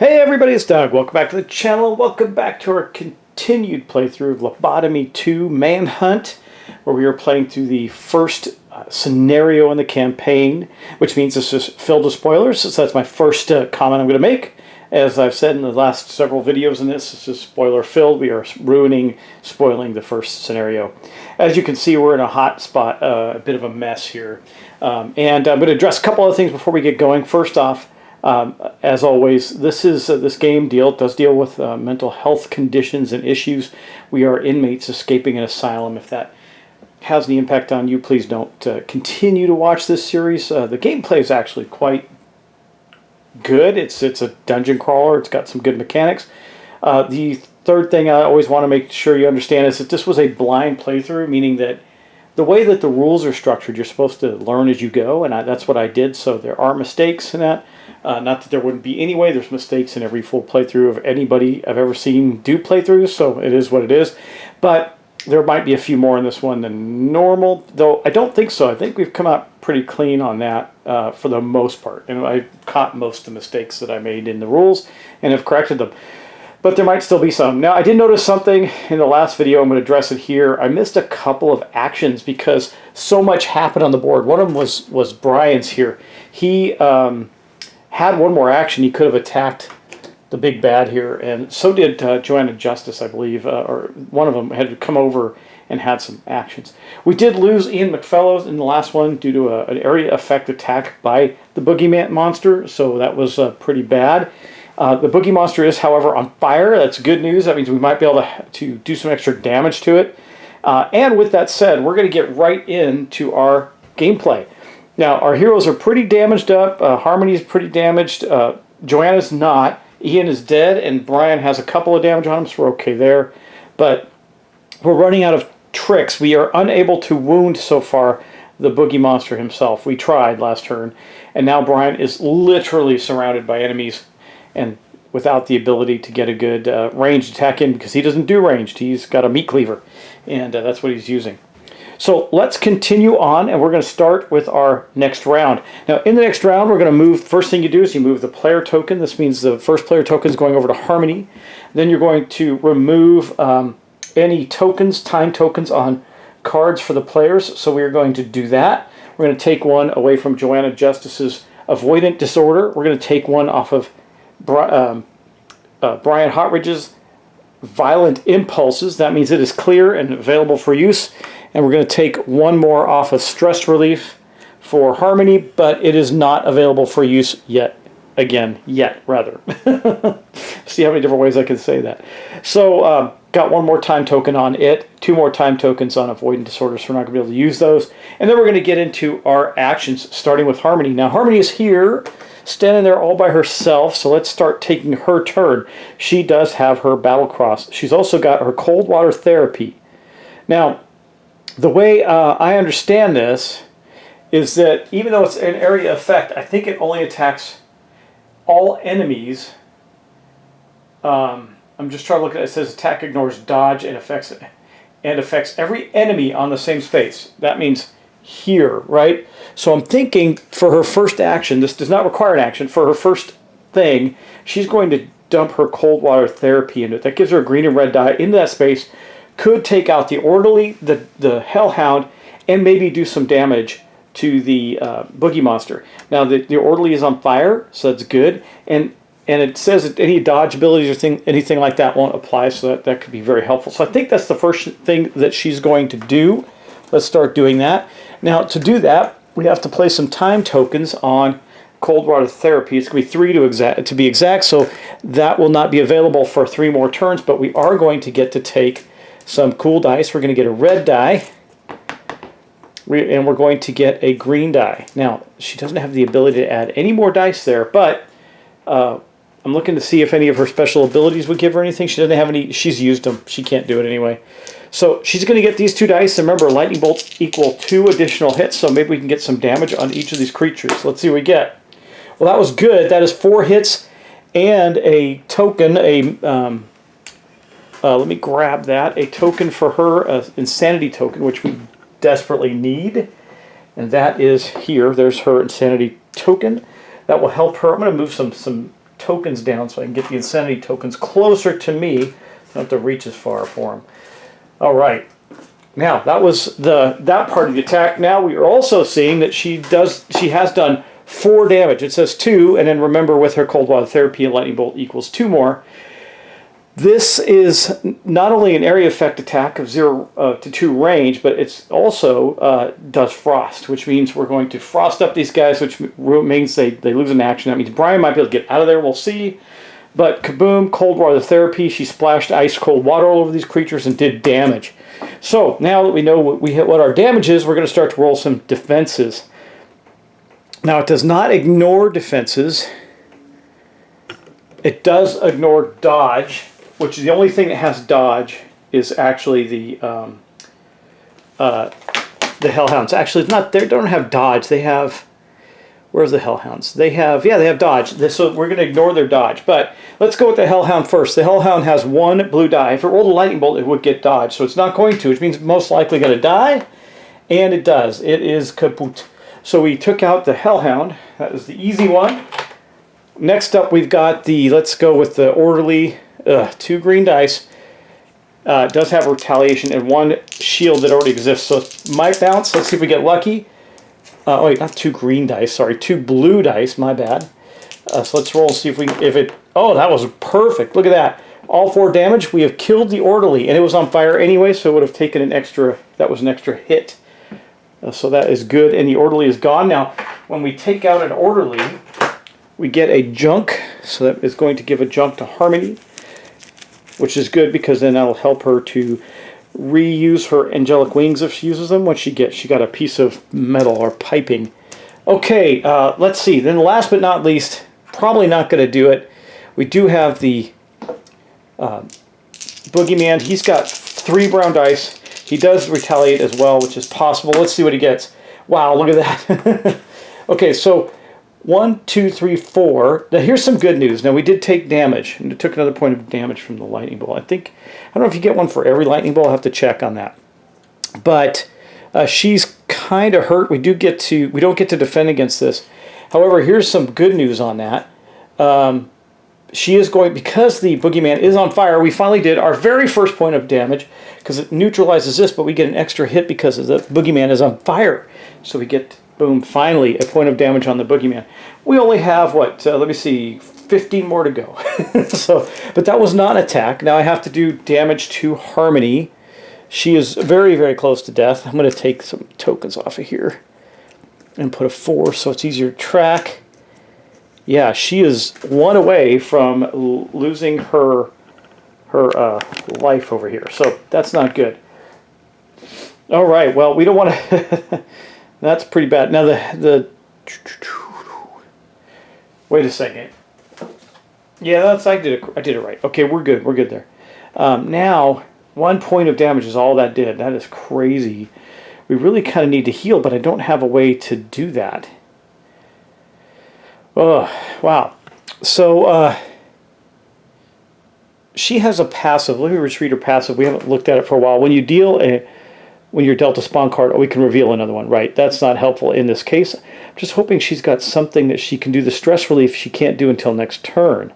Hey everybody, it's Doug. Welcome back to the channel. Welcome back to our continued playthrough of Lobotomy 2 Manhunt, where we are playing through the first scenario in the campaign, which means this is filled with spoilers. So that's my first comment I'm going to make. As I've said in the last several videos in this is spoiler filled. We are spoiling the first scenario. As you can see, we're in a hot spot, a bit of a mess here. And I'm going to address a couple other things before we get going. First off, as always, this game does deal with mental health conditions and issues. We are inmates escaping an asylum. If that has any impact on you, please don't continue to watch this series. The gameplay is actually quite good. It's a dungeon crawler. It's got some good mechanics. The third thing I always want to make sure you understand is that this was a blind playthrough, meaning that the way that the rules are structured, you're supposed to learn as you go, and that's what I did, so there are mistakes in that. Not that there wouldn't be anyway. There's mistakes in every full playthrough of anybody I've ever seen do playthroughs, so it is what it is. But there might be a few more in this one than normal, though I don't think so. I think we've come out pretty clean on that for the most part. And I caught most of the mistakes that I made in the rules and have corrected them. But there might still be some. Now, I did notice something in the last video. I'm going to address it here. I missed a couple of actions because so much happened on the board. One of them was Brian's here. He had one more action. He could have attacked the big bad here, and so did Joanna and Justice, I believe, or one of them had come over and had some actions. We did lose Ian McFellows in the last one due to an area effect attack by the boogeyman monster, so that was pretty bad. The boogie monster is, however, on fire. That's good news. That means we might be able to do some extra damage to it. And with that said, we're going to get right into our gameplay. Now, our heroes are pretty damaged up. Harmony is pretty damaged. Joanna's not. Ian is dead, and Brian has a couple of damage on him, so we're okay there. But we're running out of tricks. We are unable to wound, so far, the boogie monster himself. We tried last turn, and now Brian is literally surrounded by enemies and without the ability to get a good ranged attack in, because he doesn't do ranged. He's got a meat cleaver, and that's what he's using. So let's continue on, and we're going to start with our next round. Now, in the next round, we're going to move. First thing you do is you move the player token. This means the first player token is going over to Harmony. Then you're going to remove any tokens, time tokens on cards for the players. So we're going to do that. We're going to take one away from Joanna Justice's Avoidant Disorder. We're going to take one off of Brian Hotridge's Violent Impulses. That means it is clear and available for use. And we're going to take one more off of Stress Relief for Harmony, but it is not available for use yet. Yet, rather. See how many different ways I can say that. So, got one more time token on it, two more time tokens on Avoidant Disorders, so we're not going to be able to use those. And then we're going to get into our actions, starting with Harmony. Now, Harmony is here, standing there all by herself, so let's start taking her turn. She does have her Battle Cross. She's also got her Cold Water Therapy. Now, the way I understand this is that even though it's an area effect, I think it only attacks all enemies. I'm just trying to look at it. It says attack ignores dodge and affects every enemy on the same space. That means here, right? So I'm thinking for her first action, this does not require an action. For her first thing, she's going to dump her Cold Water Therapy into it. That gives her a green and red die into that space. Could take out the Orderly, the Hellhound, and maybe do some damage to the Boogie Monster. Now, the Orderly is on fire, so that's good. And it says that any dodge abilities or anything like that won't apply, so that could be very helpful. So I think that's the first thing that she's going to do. Let's start doing that. Now, to do that, we have to place some time tokens on Cold Water Therapy. It's going to be 3 to be exact, so that will not be available for 3 more turns, but we are going to get to take some cool dice. We're going to get a red die, and we're going to get a green die. Now, she doesn't have the ability to add any more dice there, but I'm looking to see if any of her special abilities would give her anything. She doesn't have any. She's used them. She can't do it anyway. So she's going to get these 2 dice. And remember, lightning bolts equal 2 additional hits, so maybe we can get some damage on each of these creatures. Let's see what we get. Well, that was good. That is 4 hits and a token, let me grab that. A token for her, an Insanity token, which we desperately need. And that is here. There's her Insanity token. That will help her. I'm going to move some tokens down so I can get the insanity tokens closer to me. I don't have to reach as far for them. All right. Now, that was that part of the attack. Now we are also seeing that she has done 4 damage. It says 2, and then remember with her Cold Water Therapy, a Lightning Bolt equals 2 more. This is not only an area effect attack of 0 to 2 range, but it's also does frost, which means we're going to frost up these guys, which means they lose an action. That means Brian might be able to get out of there, we'll see. But kaboom, Cold Water Therapy, she splashed ice cold water all over these creatures and did damage. So now that we know what our damage is, we're going to start to roll some defenses. Now it does not ignore defenses. It does ignore dodge, which is the only thing that has dodge is actually the Hellhounds. Actually, it's not. They don't have dodge. They have. Where's the Hellhounds? They have. Yeah, they have dodge. So we're going to ignore their dodge. But let's go with the Hellhound first. The Hellhound has 1 blue die. If it rolled a lightning bolt, it would get dodge. So it's not going to, which means it's most likely going to die. And it does. It is kaput. So we took out the Hellhound. That was the easy one. Next up, we've got the. Let's go with the Orderly. 2 green dice. It does have retaliation and 1 shield that already exists. So it might bounce. Let's see if we get lucky. Oh wait, not 2 green dice. Sorry, 2 blue dice. My bad. So let's roll and see if it. Oh, that was perfect. Look at that. All 4 damage. We have killed the Orderly, and it was on fire anyway, so it would have taken an extra. That was an extra hit. So that is good, and the Orderly is gone. Now, when we take out an Orderly, we get a junk. So that is going to give a junk to Harmony, which is good because then that'll help her to reuse her angelic wings if she uses them. What she got a piece of metal or piping. Okay, let's see. Then last but not least, probably not going to do it. We do have the Boogeyman. He's got 3 brown dice. He does retaliate as well, which is possible. Let's see what he gets. Wow, look at that. Okay, so 1, 2, 3, 4. Now here's some good news. Now we did take damage, and it took another point of damage from the lightning bolt. I don't know if you get one for every lightning bolt. I'll have to check on that. But she's kind of hurt. We don't get to defend against this. However, here's some good news on that. She is going, because the Boogeyman is on fire, we finally did our very first point of damage, because it neutralizes this, but we get an extra hit because the Boogeyman is on fire. So we get, boom, finally a point of damage on the Boogeyman. We only have, what, let me see, 15 more to go. But that was not an attack. Now I have to do damage to Harmony. She is very, very close to death. I'm going to take some tokens off of here and put a 4 so it's easier to track. Yeah, she is 1 away from losing her life over here. So that's not good. All right, well, we don't want to... That's pretty bad. Now the... Wait a second. Yeah, I did it right. Okay, we're good. We're good there. Now, 1 point of damage is all that did. That is crazy. We really kind of need to heal, but I don't have a way to do that. Oh, wow. So, she has a passive. Let me retreat her passive. We haven't looked at it for a while. When you're dealt a spawn card, we can reveal another one. Right, that's not helpful in this case. I'm just hoping she's got something that she can do the stress relief she can't do until next turn.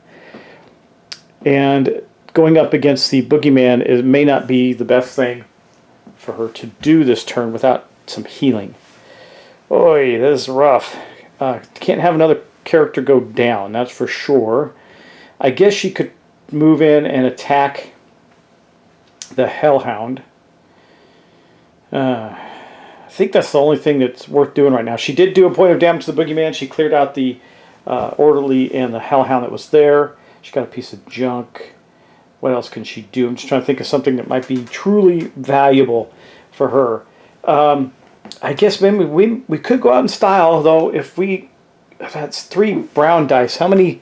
And going up against the Boogeyman may not be the best thing for her to do this turn without some healing. Oy, this is rough. Can't have another character go down, that's for sure. I guess she could move in and attack the Hellhound. I think that's the only thing that's worth doing right now. She did do a point of damage to the Boogeyman. She cleared out the Orderly and the Hellhound that was there. She got a piece of junk. What else can she do? I'm just trying to think of something that might be truly valuable for her. I guess maybe we could go out in style, though. If that's 3 brown dice. How many?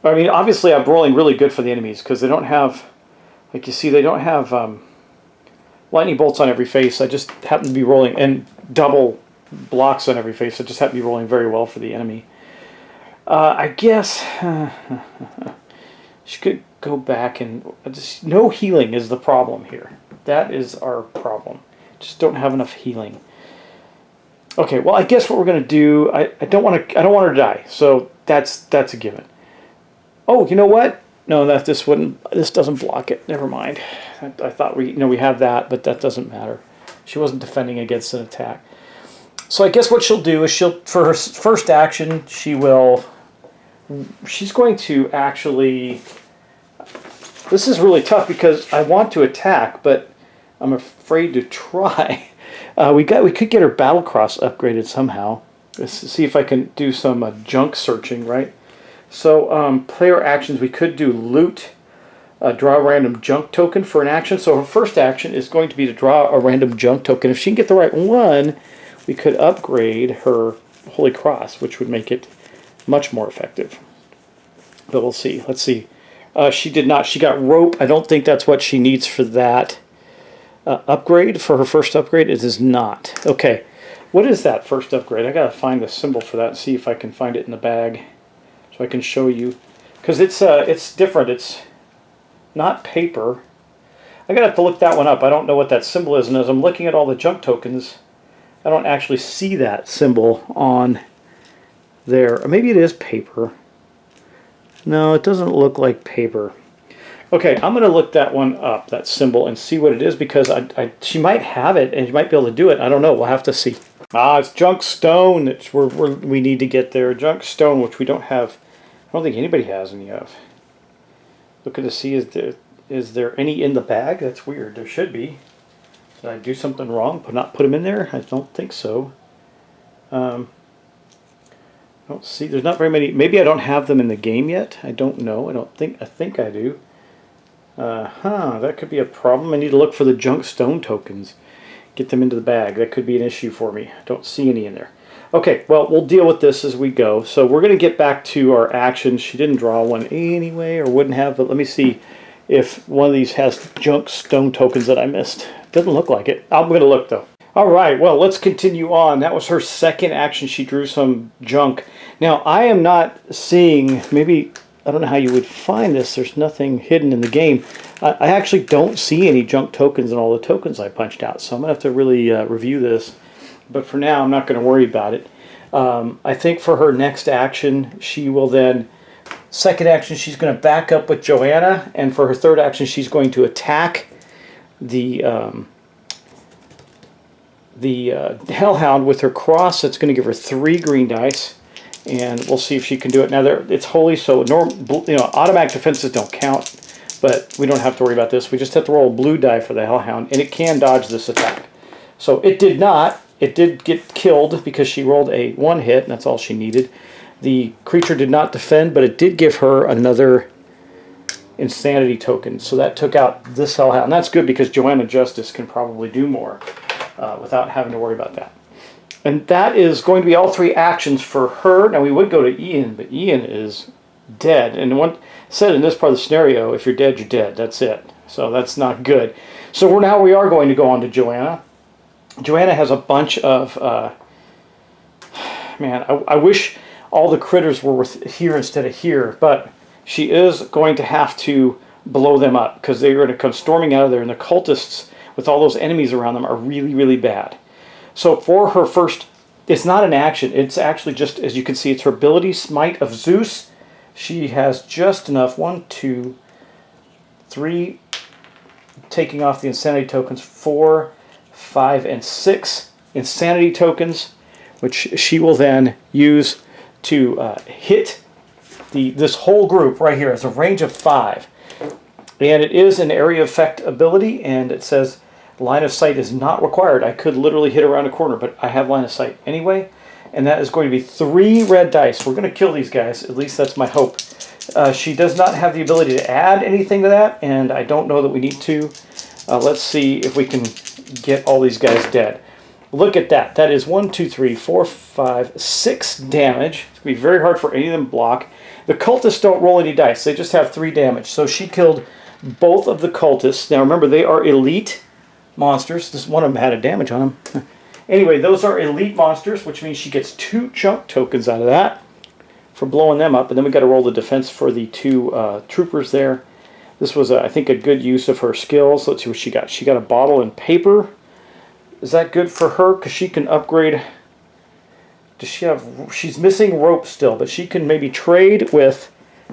I mean, obviously I'm rolling really good for the enemies because they don't have, like you see, they don't have lightning bolts on every face. I just happen to be rolling, and double blocks on every face. I just happen to be rolling very well for the enemy. I guess she could go back and just, no healing is the problem here. That is our problem. Just don't have enough healing. Okay, well, I guess what we're going to do, I don't want her to die, so that's a given. Oh, you know what? No, this doesn't block it. Never mind. I thought we have that, but that doesn't matter. She wasn't defending against an attack. So I guess what she'll do is for her first action, she's going to actually, this is really tough because I want to attack, but I'm afraid to try. We could get her battle cross upgraded somehow. Let's see if I can do some junk searching, right? So player actions, we could do loot, draw a random junk token for an action. So her first action is going to be to draw a random junk token. If she can get the right one, we could upgrade her Holy Cross, which would make it much more effective. But we'll see. Let's see. She did not. She got rope. I don't think that's what she needs for that upgrade. For her first upgrade, it is not. Okay. What is that first upgrade? I gotta find the symbol for that and see if I can find it in the bag, so I can show you. Because it's different. It's not paper. I gotta have to look that one up. I don't know what that symbol is, and as I'm looking at all the junk tokens, I don't actually see that symbol on there. Or maybe it is paper. No, it doesn't look like paper. Okay, I'm going to look that one up, that symbol, and see what it is, because she might have it, and she might be able to do it. I don't know. We'll have to see. It's junk stone. It's where we need to get there. Junk stone, which we don't have. I don't think anybody has any of. Looking to see, is there any in the bag? That's weird. There should be. Did I do something wrong? Not put them in there? I don't think so. I don't see. There's not very many. Maybe I don't have them in the game yet. I don't know. I think I do. That could be a problem. I need to look for the junk stone tokens. Get them into the bag. That could be an issue for me. I don't see any in there. Okay, well, we'll deal with this as we go. So we're going to get back to our actions. She didn't draw one anyway, or wouldn't have, but let me see if one of these has junk stone tokens that I missed. Doesn't look like it. I'm going to look, though. All right, well, let's continue on. That was her second action. She drew some junk. Now, I am not seeing, maybe, I don't know how you would find this. There's nothing hidden in the game. I actually don't see any junk tokens in all the tokens I punched out, so I'm going to have to really review this. But for now, I'm not going to worry about it. I think for her next action, she will then, second action, she's going to back up with Joanna, and for her third action, she's going to attack the Hellhound with her cross. That's going to give her 3 green dice, and we'll see if she can do it. Now, it's holy, so automatic defenses don't count, but we don't have to worry about this. We just have to roll a blue die for the Hellhound, and it can dodge this attack. So it did not. It did get killed because she rolled a 1 hit, and that's all she needed. The creature did not defend, but it did give her another insanity token. So that took out this Hellhound. And that's good because Joanna Justice can probably do more without having to worry about that. And that is going to be all 3 actions for her. Now we would go to Ian, but Ian is dead. And one said in this part of the scenario, if you're dead, you're dead. That's it. So that's not good. So now we are going to go on to Joanna. Joanna has a bunch of, I wish all the critters were here instead of here, but she is going to have to blow them up because they're going to come storming out of there, and the cultists with all those enemies around them are really, really bad. So for her first, it's not an action, it's actually just, as you can see, it's her ability, Smite of Zeus. She has just enough, 1, 2, 3, taking off the insanity tokens, 4, 5, and 6 insanity tokens, which she will then use to hit this whole group right here. It's a range of 5. And it is an area effect ability, and it says line of sight is not required. I could literally hit around a corner, but I have line of sight anyway. And that is going to be 3 red dice. We're going to kill these guys. At least that's my hope. She does not have the ability to add anything to that, and I don't know that we need to. Let's see if we can get all these guys dead. Look at that. That is 1, 2, 3, 4, 5, 6 damage. It's going to be very hard for any of them to block. The cultists don't roll any dice. They just have 3 damage. So she killed both of the cultists. Now remember, they are elite monsters. This one of them had a damage on them. Anyway, those are elite monsters, which means she gets 2 chunk tokens out of that for blowing them up. And then we got to roll the defense for the 2 troopers there. This was, I think, a good use of her skills. Let's see what she got. She got a bottle and paper. Is that good for her? Because she can upgrade. Does she have? She's missing rope still, but she can maybe trade with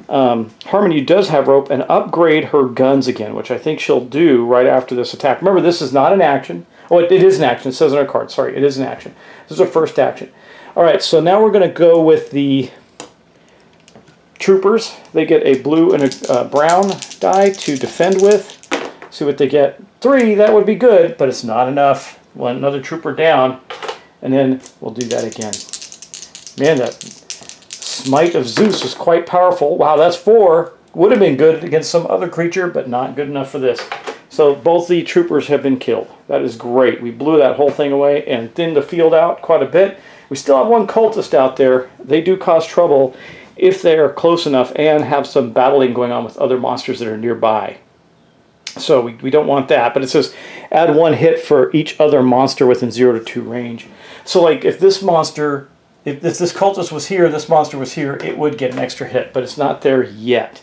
Harmony does have rope and upgrade her guns again, which I think she'll do right after this attack. Remember, this is not an action. Oh, it is an action. It says on our card. Sorry, it is an action. This is her first action. All right, so now we're going to go with the troopers. They get a blue and a brown die to defend with. See what they get. 3, that would be good, but it's not enough. Want another trooper down, and then we'll do that again. Man, that Smite of Zeus is quite powerful. Wow, that's 4. Would have been good against some other creature, but not good enough for this. So both the troopers have been killed. That is great. We blew that whole thing away and thinned the field out quite a bit. We still have one cultist out there. They do cause trouble if they are close enough and have some battling going on with other monsters that are nearby. So we don't want that. But it says add 1 hit for each other monster within 0 to 2 range. So like if this monster, if this cultist was here and this monster was here, it would get an extra hit. But it's not there yet.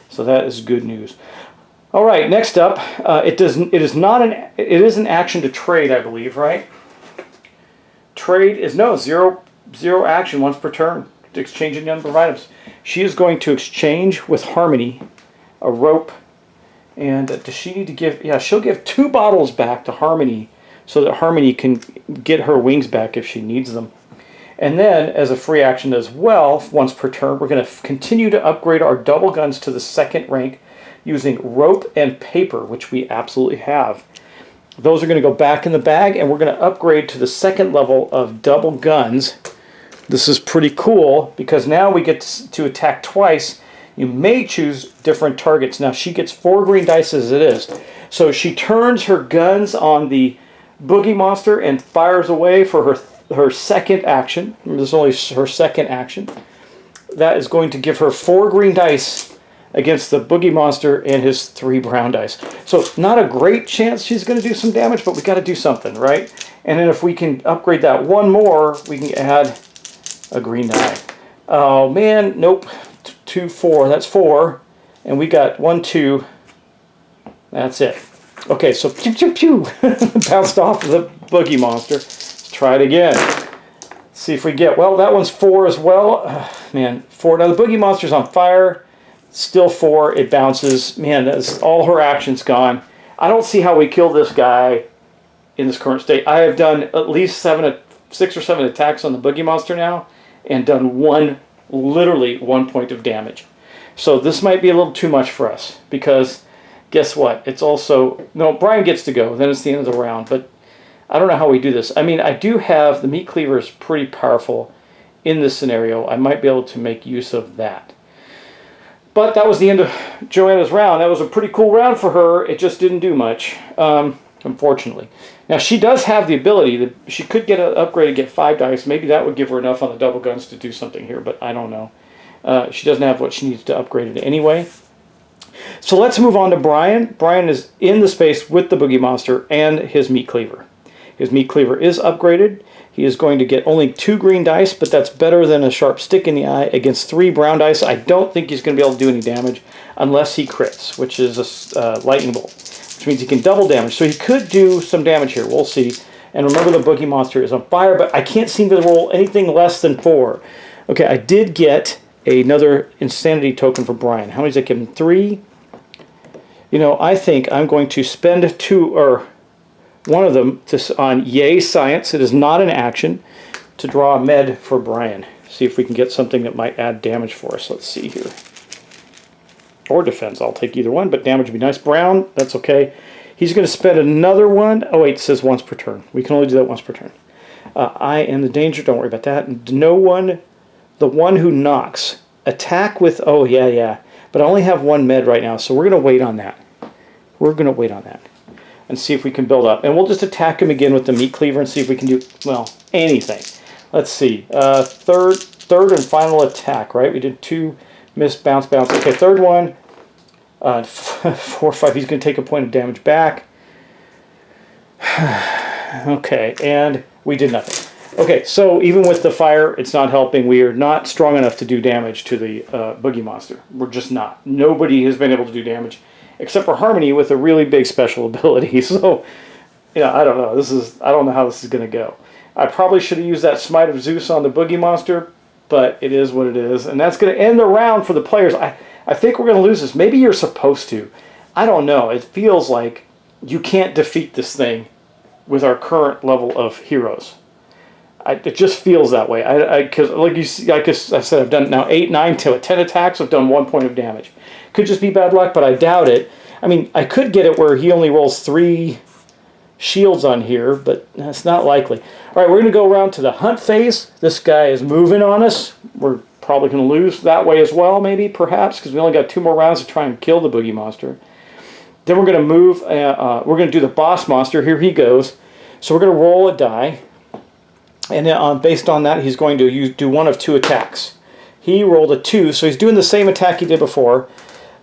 So that is good news. All right, next up, it is an action to trade, I believe, right? Trade is zero action once per turn to exchange any number of items. She is going to exchange with Harmony a rope, and does she need to give? Yeah, she'll give 2 bottles back to Harmony so that Harmony can get her wings back if she needs them. And then, as a free action as well, once per turn, we're going to continue to upgrade our double guns to the 2nd rank using rope and paper, which we absolutely have. Those are going to go back in the bag, and we're going to upgrade to the 2nd level of double guns. This is pretty cool because now we get to attack twice. You may choose different targets. Now she gets 4 green dice as it is. So she turns her guns on the boogie monster and fires away for her 2nd action. This is only her 2nd action. That is going to give her 4 green dice against the boogie monster and his 3 brown dice. So not a great chance she's going to do some damage, but we got to do something, right? And then if we can upgrade that 1 more, we can add a green die. Oh man, nope. 2, 4. That's 4, and we got 1, 2. That's it. Okay, so pew pew pew bounced off of the boogie monster. Let's try it again. See if we get. Well, that one's 4 as well. Man, 4. Now the boogie monster's on fire. Still 4. It bounces. Man, that's all her actions gone. I don't see how we kill this guy in this current state. I have done at least 6 or 7 attacks on the boogie monster now, and done literally 1 point of damage. So this might be a little too much for us because guess what? It's also Brian gets to go. Then it's the end of the round. But I don't know how we do this. I mean, I do have the meat cleaver is pretty powerful in this scenario. I might be able to make use of that. But that was the end of Joanna's round. That was a pretty cool round for her. It just didn't do much, unfortunately. Now, she does have the ability that she could get an upgrade and get 5 dice. Maybe that would give her enough on the double guns to do something here, but I don't know. She doesn't have what she needs to upgrade it anyway. So let's move on to Brian. Brian is in the space with the boogie monster and his meat cleaver. His meat cleaver is upgraded. He is going to get only 2 green dice, but that's better than a sharp stick in the eye against 3 brown dice. I don't think he's going to be able to do any damage unless he crits, which is a lightning bolt, which means he can double damage. So he could do some damage here. We'll see. And remember, the boogie monster is on fire, but I can't seem to roll anything less than 4. Okay, I did get another insanity token for Brian. How many did I give him? 3? You know, I think I'm going to spend 2 or one of them on Yay Science. It is not an action to draw a med for Brian. See if we can get something that might add damage for us. Let's see here. Or defense. I'll take either one, but damage would be nice. Brown, that's okay. He's going to spend another one. Oh, wait, it says once per turn. We can only do that once per turn. I am the danger. Don't worry about that. No one, the one who knocks. Attack with, oh, yeah. But I only have 1 med right now, so we're going to wait on that. We're going to wait on that and see if we can build up. And we'll just attack him again with the meat cleaver and see if we can do, well, anything. Let's see. Third and final attack, right? We did 2 miss, bounce. Okay, third one. 4, 5. He's going to take a point of damage back. Okay, and we did nothing. Okay, so even with the fire, it's not helping. We are not strong enough to do damage to the boogie monster. We're just not. Nobody has been able to do damage except for Harmony with a really big special ability. So, yeah, I don't know. I don't know how this is going to go. I probably should have used that Smite of Zeus on the boogie monster. but it is what it is. And that's going to end the round for the players. I think we're going to lose this. Maybe you're supposed to. I don't know. It feels like you can't defeat this thing with our current level of heroes. It just feels that way. Because like you see, like I said, I've done now 8, 9, 10 attacks. I've done 1 point of damage. Could just be bad luck, but I doubt it. I mean, I could get it where he only rolls 3 shields on here, but that's not likely. All right, we're going to go around to the hunt phase. This guy is moving on us. We're probably going to lose that way as well, maybe, perhaps, because we only got 2 more rounds to try and kill the boogie monster. Then we're going to move. We're going to do the boss monster. Here he goes. So we're going to roll a die. And then, based on that, he's going to do 1 of 2 attacks. He rolled a 2, so he's doing the same attack he did before.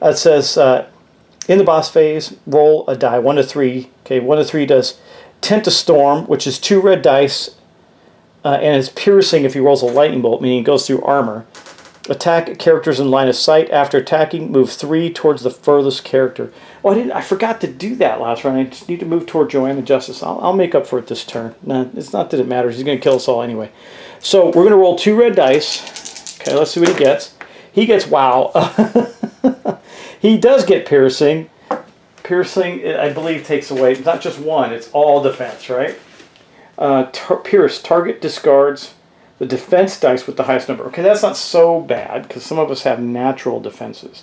It says, in the boss phase, roll a die, 1 to 3. Okay, 1 to 3 does Tent to Storm, which is 2 red dice, and it's piercing if he rolls a lightning bolt, meaning it goes through armor. Attack characters in line of sight. After attacking, move 3 towards the furthest character. Oh, I forgot to do that last round. I just need to move toward Joanna and Justice. I'll make up for it this turn. No, it's not that it matters. He's going to kill us all anyway. So we're going to roll 2 red dice. Okay, let's see what he gets. He gets, wow. He does get piercing. Piercing, I believe, takes away, not just 1, it's all defense, right? Pierce, target discards the defense dice with the highest number. Okay, that's not so bad, because some of us have natural defenses.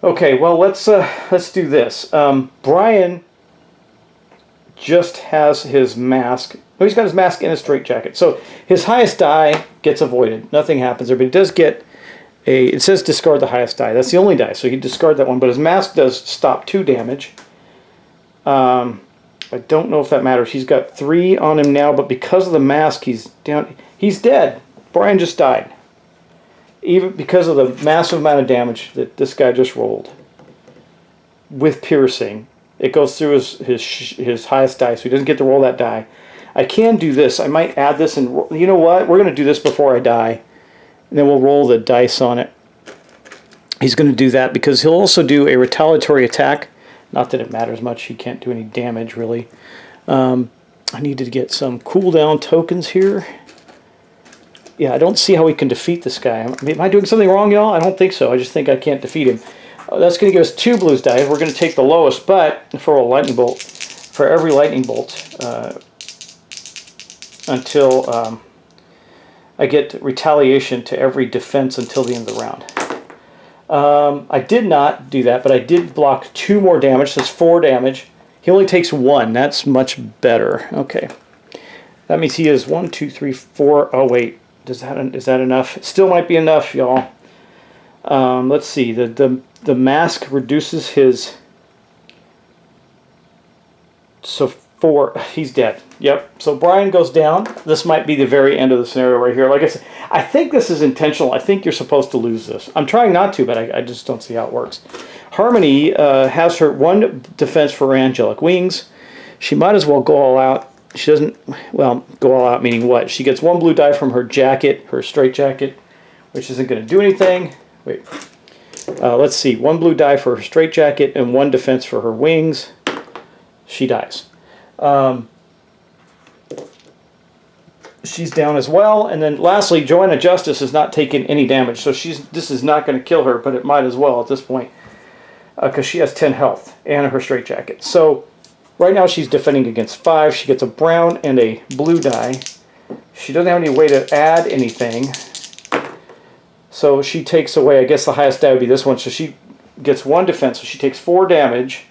Okay, well, let's do this. Brian just has his mask. Oh, he's got his mask and his straitjacket. So his highest die gets avoided. Nothing happens there, but he does get it says discard the highest die. That's the only die, so he'd discard that one. But his mask does stop 2 damage. I don't know if that matters. He's got 3 on him now, but because of the mask, he's down. He's dead. Brian just died. Even because of the massive amount of damage that this guy just rolled. With piercing. It goes through his highest die, so he doesn't get to roll that die. I can do this. I might add this, and you know what? We're going to do this before I die. And then we'll roll the dice on it. He's going to do that because he'll also do a retaliatory attack. Not that it matters much. He can't do any damage, really. I needed to get some cooldown tokens here. Yeah, I don't see how we can defeat this guy. Am I doing something wrong, y'all? I don't think so. I just think I can't defeat him. That's going to give us 2 blues dice. We're going to take the lowest, but for a lightning bolt, for every lightning bolt, until I get retaliation to every defense until the end of the round. I did not do that, but I did block 2 more damage. That's 4 damage. He only takes 1. That's much better. Okay. That means he is 1, 2, 3, 4. Oh, wait. Is that enough? It still might be enough, y'all. Let's see. The mask reduces his... So 4. He's dead. Yep. So Brian goes down. This might be the very end of the scenario right here. Like I said, I think this is intentional. I think you're supposed to lose this. I'm trying not to, but I just don't see how it works. Harmony has her 1 defense for her angelic wings. She might as well go all out. She doesn't, well, go all out meaning what? She gets 1 blue die from her jacket, her straitjacket, which isn't going to do anything. Wait. Let's see. 1 blue die for her straitjacket and 1 defense for her wings. She dies. She's down as well. And then lastly, Joanna Justice has not taken any damage. So this is not going to kill her, but it might as well at this point. Because she has 10 health and her straitjacket. So right now she's defending against 5. She gets a brown and a blue die. She doesn't have any way to add anything. So she takes away, I guess the highest die would be this one. So she gets 1 defense. So she takes 4 damage,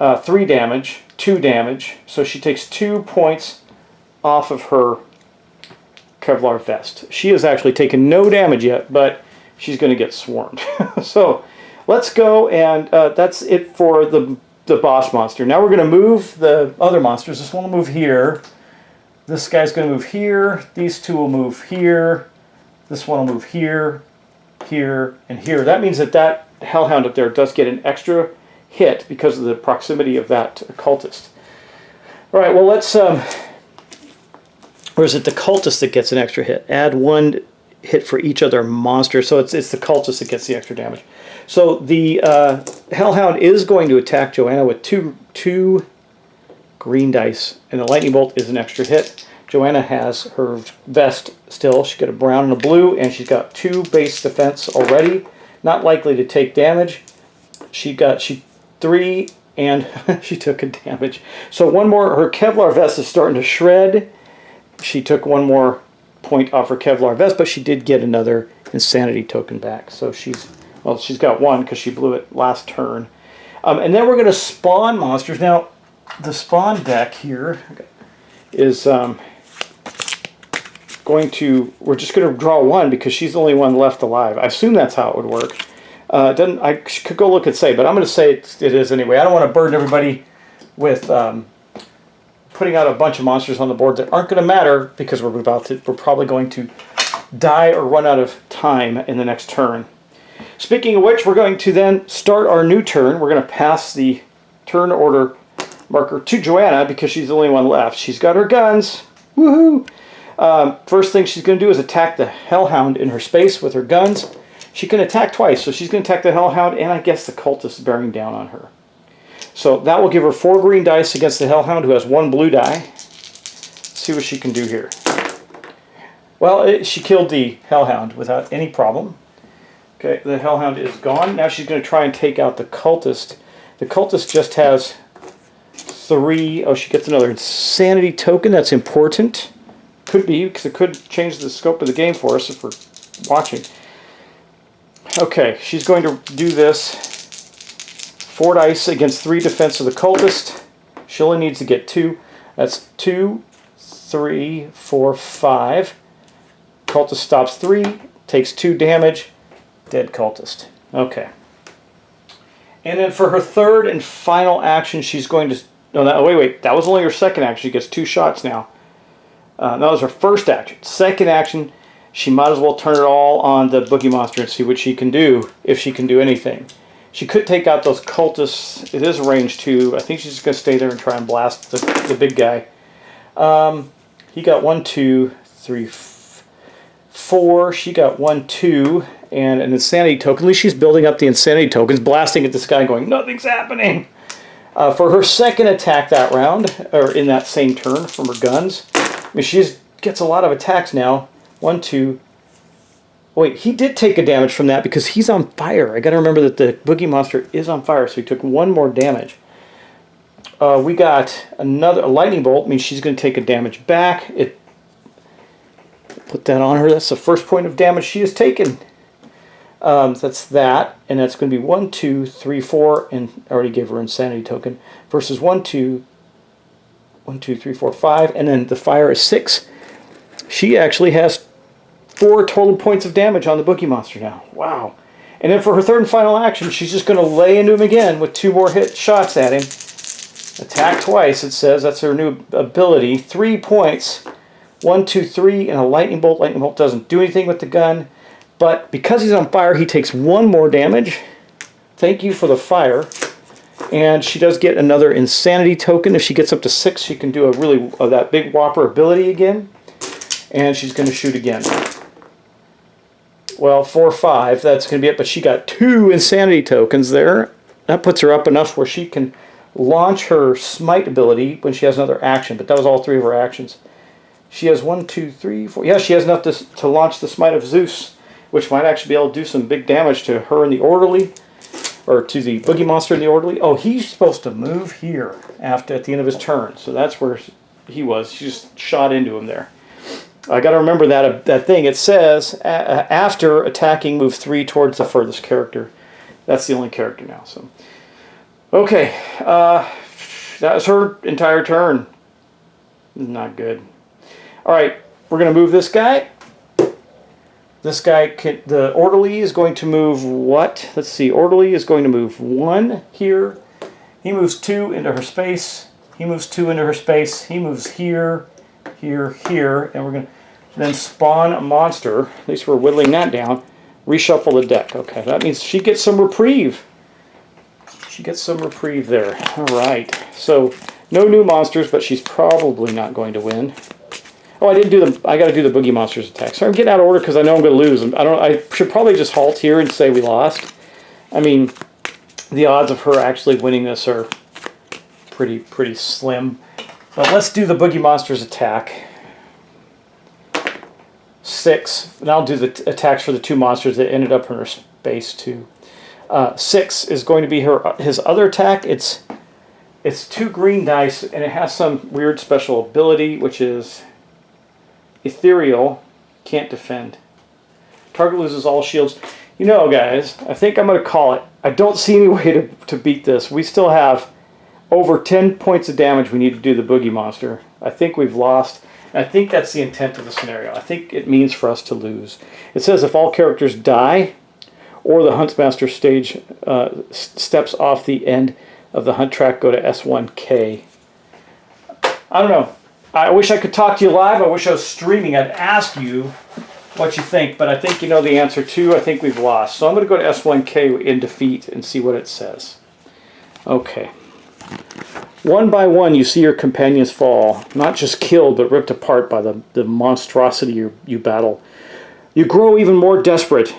3 damage, 2 damage. So she takes 2 points off of her Kevlar vest. She has actually taken no damage yet, but she's going to get swarmed. So let's go, and that's it for the boss monster. Now we're going to move the other monsters. This one will move here. This guy's going to move here. These 2 will move here. This one will move here, here, and here. That means that hellhound up there does get an extra hit because of the proximity of that cultist. All right, well, let's... or is it the cultist that gets an extra hit? Add 1 hit for each other monster. So it's the cultist that gets the extra damage. So the hellhound is going to attack Joanna with two green dice, and the lightning bolt is an extra hit. Joanna has her vest still. She's got a brown and a blue, and she's got 2 base defense already. Not likely to take damage. She 3, and she took a damage. So one more. Her Kevlar vest is starting to shred. She took 1 more point off her Kevlar vest, but she did get another insanity token back. So she's got 1 because she blew it last turn. And then we're going to spawn monsters. Now, the spawn deck here is we're just going to draw 1 because she's the only one left alive. I assume that's how it would work. I could go look and say, but I'm going to say it is anyway. I don't want to burden everybody with putting out a bunch of monsters on the board that aren't going to matter because we're probably going to die or run out of time in the next turn. Speaking of which, we're going to then start our new turn. We're going to pass the turn order marker to Joanna because she's the only one left. She's got her guns. Woohoo! First thing she's going to do is attack the Hellhound in her space with her guns. She can attack twice, so she's going to attack the Hellhound and I guess the Cultist bearing down on her. So that will give her 4 green dice against the Hellhound, who has 1 blue die. Let's see what she can do here. Well, she killed the Hellhound without any problem. Okay, the Hellhound is gone. Now she's going to try and take out the Cultist. The Cultist just has 3. Oh, she gets another insanity token. That's important. Could be, because it could change the scope of the game for us if we're watching. Okay, she's going to do this. 4 dice against 3 defense of the Cultist. She only needs to get 2. That's 2, 3, 4, 5. Cultist stops 3, takes 2 damage. Dead Cultist. Okay. And then for her third and final action, she's going to... No, wait. That was only her second action. She gets 2 shots now. That was her first action. Second action, she might as well turn it all on the Boogie Monster and see what she can do, if she can do anything. She could take out those Cultists. It is range 2. I think she's just going to stay there and try and blast the big guy. He got 1, 2, 3, 4. She got 1, 2, and an insanity token. At least she's building up the insanity tokens, blasting at this guy going, nothing's happening. For her second attack that round, or in that same turn from her guns, I mean, she gets a lot of attacks now. 1, 2. Wait, he did take a damage from that because he's on fire. I got to remember that the Boogie Monster is on fire, so he took 1 more damage. We got a lightning bolt. Means she's going to take a damage back. Put that on her. That's the first point of damage she has taken. That's that, and that's going to be 1, 2, 3, 4, and I already gave her insanity token. Versus 1, 2, 3, 4, 5, and then the fire is 6. She actually has 4 total points of damage on the Boogie Monster now. Wow. And then for her third and final action, she's just going to lay into him again with 2 more hit shots at him. Attack twice, it says. That's her new ability. 3 points. 1, 2, 3, and a lightning bolt. Lightning bolt doesn't do anything with the gun. But because he's on fire, he takes 1 more damage. Thank you for the fire. And she does get another insanity token. If she gets up to 6, she can do that big whopper ability again. And she's going to shoot again. Well, 4, 5, that's going to be it. But she got 2 insanity tokens there. That puts her up enough where she can launch her smite ability when she has another action. But that was all 3 of her actions. She has 1, 2, 3, 4. Yeah, she has enough to launch the Smite of Zeus, which might actually be able to do some big damage to her in the Orderly, or to the Boogie Monster in the Orderly. Oh, he's supposed to move here at the end of his turn. So that's where he was. She just shot into him there. I got to remember that thing. It says, after attacking, move 3 towards the furthest character. That's the only character now. So, okay. That was her entire turn. Not good. All right. We're going to move this guy. This guy, the Orderly is going to move what? Let's see. Orderly is going to move 1 here. He moves 2 into her space. He moves 2 into her space. He moves here, here, here. And we're going to then spawn a monster. At least we're whittling that down. Reshuffle the deck. Okay, that means she gets some reprieve. She gets some reprieve there. All right. So, no new monsters, but she's probably not going to win. Oh, I didn't do I got to do the Boogie Monsters attack. So I'm getting out of order because I know I'm going to lose. I should probably just halt here and say we lost. I mean, the odds of her actually winning this are pretty slim. But let's do the Boogie Monsters attack. 6, and I'll do the attacks for the 2 monsters that ended up in her space too. 6 is going to be his other attack. It's 2 green dice, and it has some weird special ability, which is ethereal, can't defend. Target loses all shields. You know, guys, I think I'm going to call it. I don't see any way to beat this. We still have over 10 points of damage we need to do the boogie monster. I think we've lost. And I think that's the intent of the scenario. I think it means for us to lose. It says if all characters die or the Huntsmaster stage steps off the end of the hunt track, go to S1K. I don't know. I wish I could talk to you live. I wish I was streaming. I'd ask you what you think, but I think you know the answer too. I think we've lost. So I'm going to go to S1K in defeat and see what it says. Okay. One by one, you see your companions fall, not just killed, but ripped apart by the monstrosity you battle. You grow even more desperate.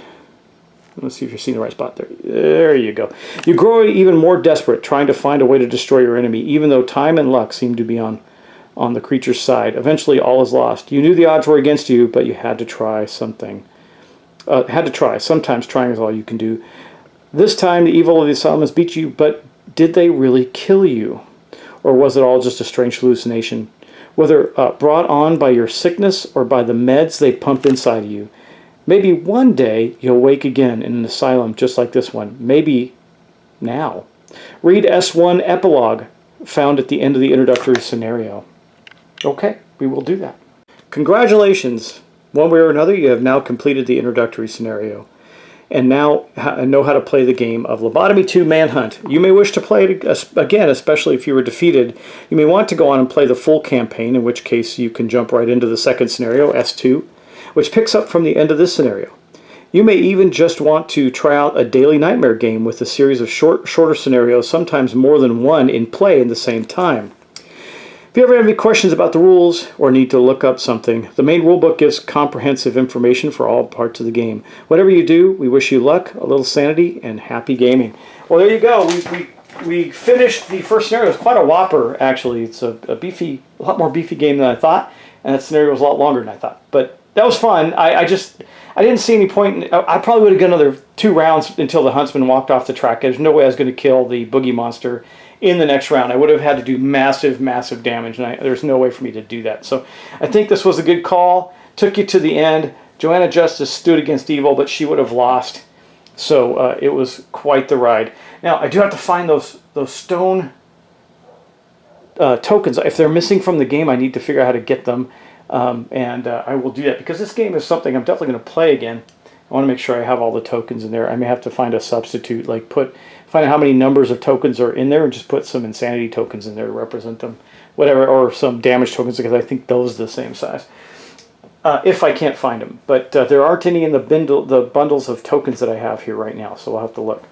Let's see if you're seeing the right spot there. There you go. You grow even more desperate, trying to find a way to destroy your enemy, even though time and luck seem to be on the creature's side. Eventually, all is lost. You knew the odds were against you, but you had to try something. Sometimes trying is all you can do. This time, the evil of the asylums beat you, but did they really kill you? Or was it all just a strange hallucination? Whether brought on by your sickness or by the meds they pump inside of you. Maybe one day you'll wake again in an asylum just like this one. Maybe now. Read S1 Epilogue, found at the end of the introductory scenario. Okay, we will do that. Congratulations! One way or another, you have now completed the introductory scenario, and now know how to play the game of Lobotomy 2 Manhunt. You may wish to play it again, especially if you were defeated. You may want to go on and play the full campaign, in which case you can jump right into the second scenario, S2, which picks up from the end of this scenario. You may even just want to try out a daily nightmare game with a series of shorter scenarios, sometimes more than one in play in the same time. If you ever have any questions about the rules or need to look up something, the main rulebook gives comprehensive information for all parts of the game. Whatever you do, we wish you luck, a little sanity, and happy gaming. Well, there you go. We finished the first scenario. It's quite a whopper, actually. It's a lot more beefy game than I thought, and that scenario was a lot longer than I thought. But that was fun. I didn't see any point. I probably would have got another 2 rounds until the huntsman walked off the track. There's no way I was going to kill the boogie monster in the next round. I would have had to do massive damage, and there's no way for me to do that. So I think this was a good call. Took you to the end. Joanna Justice stood against evil, but she would have lost. So it was quite the ride. Now, I do have to find those stone tokens. If they're missing from the game, I need to figure out how to get them. And I will do that, because this game is something I'm definitely going to play again. I want to make sure I have all the tokens in there. I may have to find a substitute, like find out how many numbers of tokens are in there and just put some insanity tokens in there to represent them, whatever, or some damage tokens, because I think those are the same size. If I can't find them. But there aren't any in the bundles of tokens that I have here right now, so I'll have to look.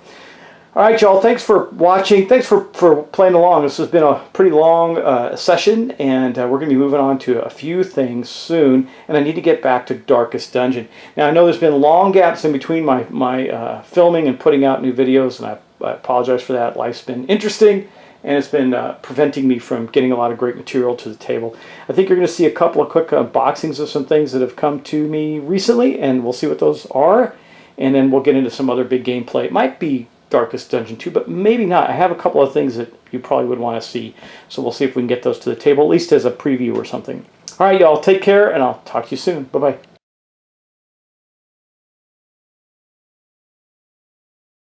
All right, y'all, thanks for watching. Thanks for playing along. This has been a pretty long session, and we're going to be moving on to a few things soon, and I need to get back to Darkest Dungeon. Now, I know there's been long gaps in between my filming and putting out new videos, and I apologize for that. Life's been interesting, and it's been preventing me from getting a lot of great material to the table. I think you're going to see a couple of quick unboxings of some things that have come to me recently, and we'll see what those are, and then we'll get into some other big gameplay. It might be Darkest Dungeon 2, but maybe not. I have a couple of things that you probably would want to see, so we'll see if we can get those to the table, at least as a preview or something. All right, y'all, take care, and I'll talk to you soon. Bye-bye.